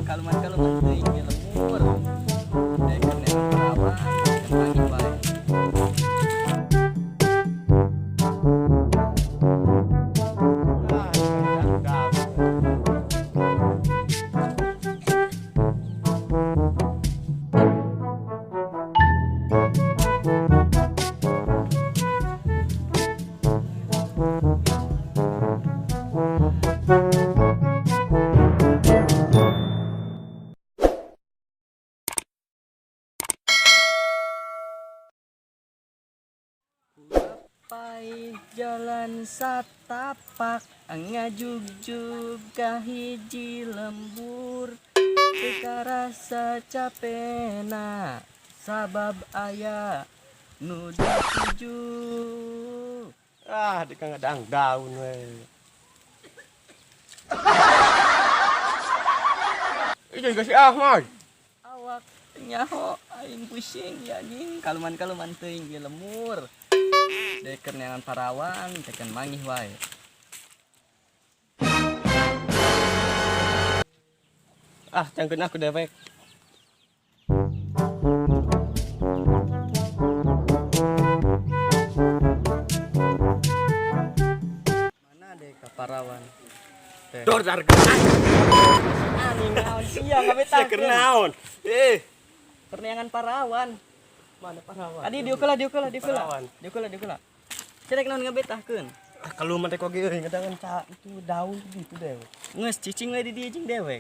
kaluman teuing di lemur. Deken yang perawan, yang lagi bae. Pai jalan satapak ngajugjug ka hiji lembur teka rasa capena sabab aya nu dituju. Di kang ngadang daun we. Ieu geus Ahmad. Awak nyaho aing pusing ya ning kaluman teuing di lemur. Deken neangan parawan teken mangih wae. Cangkeun aku dewek. Mana deh ka parawan? Teh. Dor dar geus. Aning naon sia ngabetah. Keur naon? Perneangan parawan. Mana parawan? Adi diukeulah. Parawan. Diukeulah. Cerek naon ngabetahkeun? Kaluman teh kok geueuh ngadangan ca itu daun gitu dewek. Ngeus cicing we di dieu jeung dewek.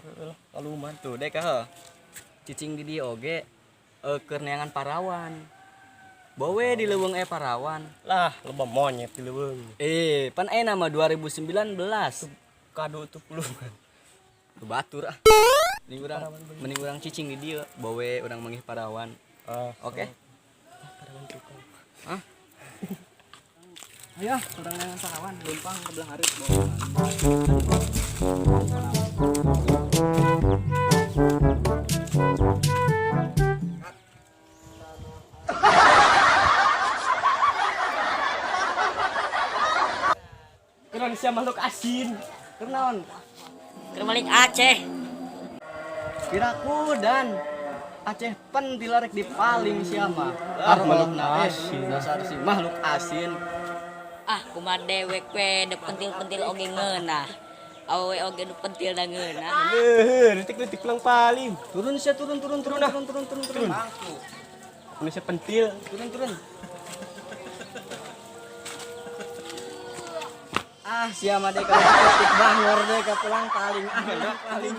Kaluman tuh dek heuh. Cicing di dieu oge keur neangan parawan. Bowe di leuweung parawan. Lah, loba monyet di leuweung. Pan aya nama 2019. Kado tuh puluhan. Tuh batur ah. Mending urang cicing di dieu, bowe urang manggih parawan. Oke. Parawan tukang. Hah? Ayo, urang neangan parawan, lumpang ke belah hareup bawa. Indonesia makhluk asin. Keur naon? Keur balik Aceh. Kiraku dan Aceh pentil rek dipaling sia mah. Makhluk asin. Dasar si makhluk asin. Kumaha dewek we dek pentil-pentil oge ngeunah. Awewe oge nu pentil da ngeunah. Detik-detik pulang paling. Turun sia turun. Mangku. Indonesia pentil. Turun. Sia mah dek ka bangor dek ka pulang paling. Paling.